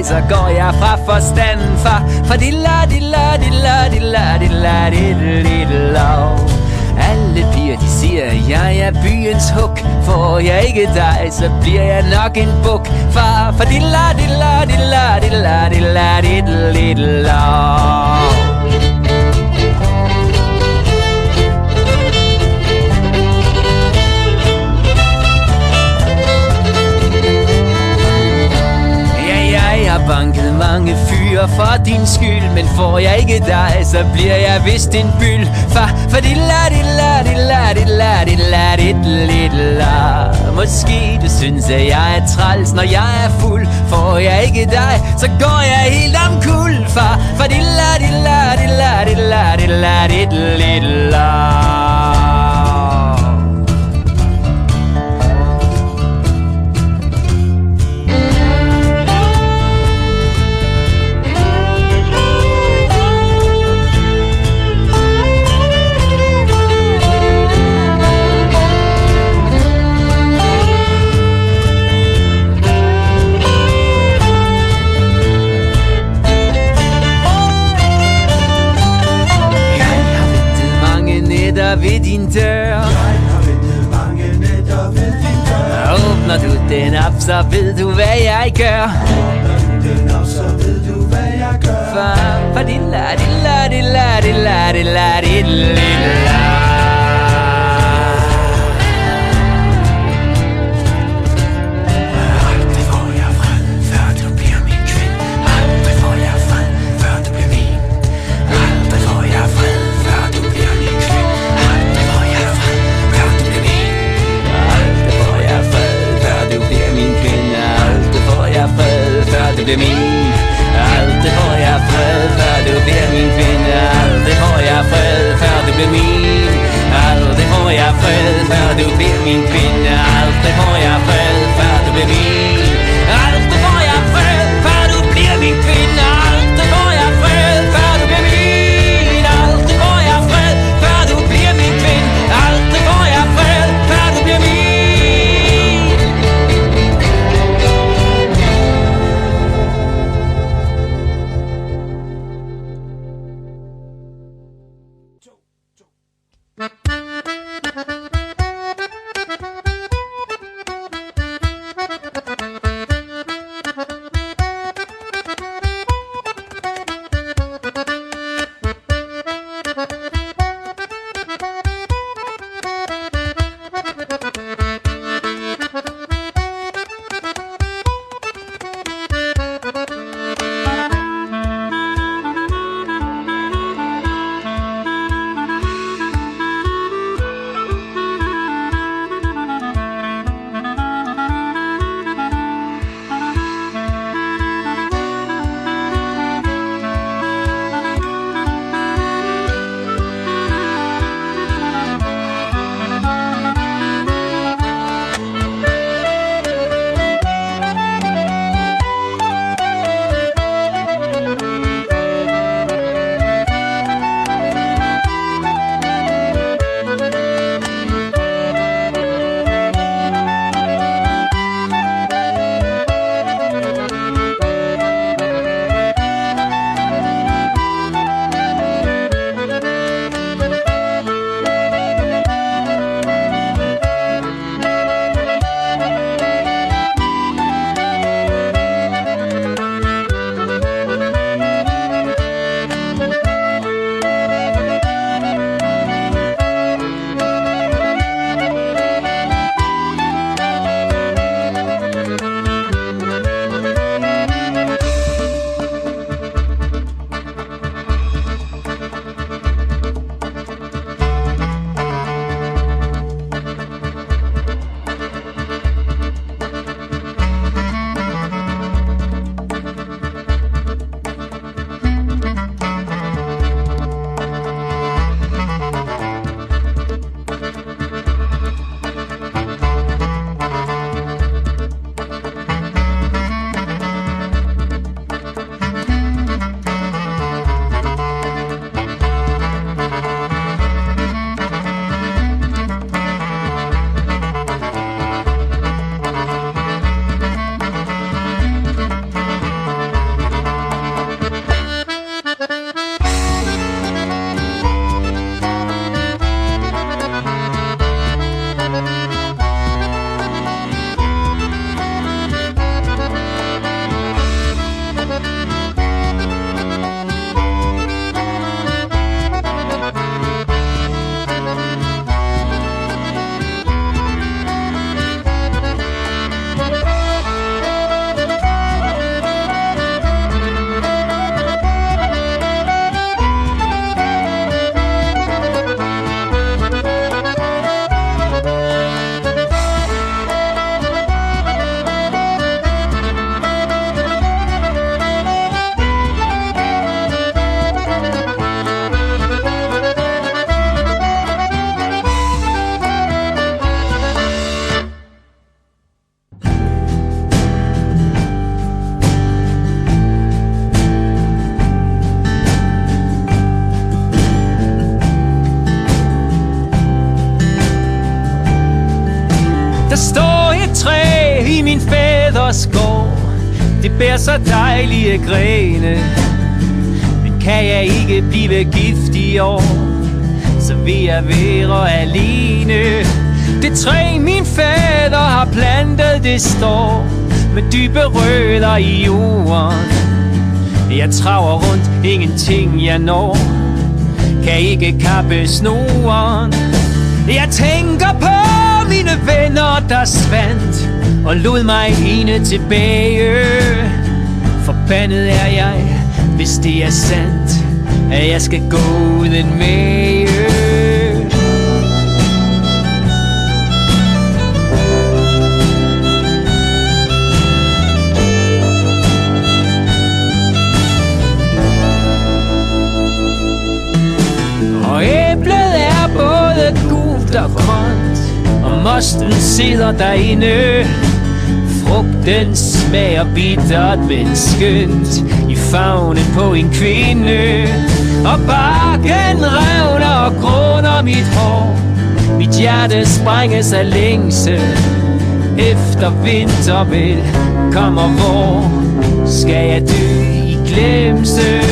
så går jeg fra forstanden for alle piger de siger, jeg er byens huk. Får jeg ikke dig, så bliver jeg nok en buk. For jeg har banket mange fyre for din skyld, men får jeg ikke dig, så bliver jeg vist en byld. Måske du synes, at jeg er træls, når jeg er fuld. Får jeg ikke dig, så går jeg helt omkuld. din dør. Jeg har ventet mange nætter ved din dør. Åbner du den op, så ved du hvad jeg gør. Åbner du den op, så ved du hvad jeg gør. For dilla dilla dilla dilla dilla dilla. Du bliver min. Aldrig får jeg fred, før du bliver min kvinde. Aldrig får jeg fred, før du bliver min. Aldrig får jeg fred, før du bliver min kvinde. Aldrig får jeg fred, før du bliver min. Aldrig får jeg fred, før du bliver min kvinde. Aldrig får jeg fred, før du bliver min. Aldrig får jeg fred, før du bliver min kvinde. Aldrig får jeg fred, før du bliver min. skår. Det bærer så dejlige grene. Men kan jeg ikke blive gift i år, så vi er ved at alene. Det træ min fader har plantet, det står med dybe rødder i jorden. Jeg traver rundt, ingenting jeg når, kan ikke kappe snoren. Jeg tænker på mine venner, der svandt og lod mig ene tilbage. Forbandet er jeg, hvis det er sandt, at jeg skal gå uden mage. Og æblet er både gult og grønt, og mosten sidder derinde. Frugten smager bittert, men skønt i favnen på en kvinde. Og barken revner og gråner mit hår. Mit hjerte sprænges af længsel. Efter vinter vel kommer vår, skal jeg dø i glemsel.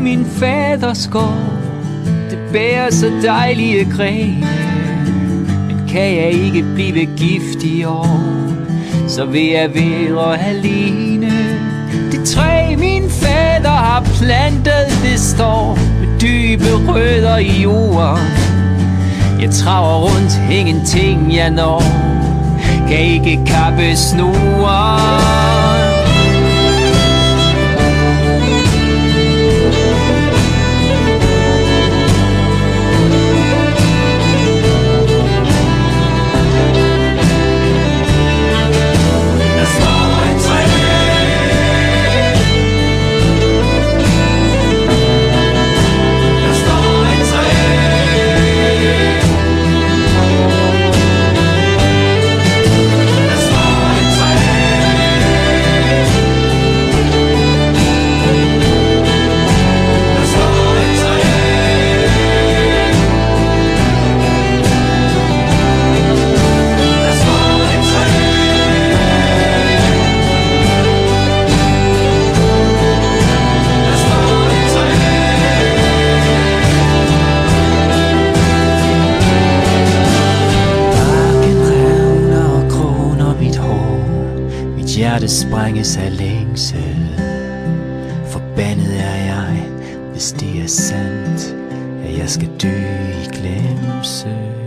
Min faders gård, det bærer så dejlige grene. Men kan jeg ikke blive gift i år, så vil jeg være alene. Det træ min fader har plantet, det står med dybe rødder i jorden. Jeg traver rundt, ingenting jeg når, kan ikke kappe snoren. Hjertet sprænges af længsel. Forbandet er jeg, hvis det er sandt, at jeg skal dø i glemsel.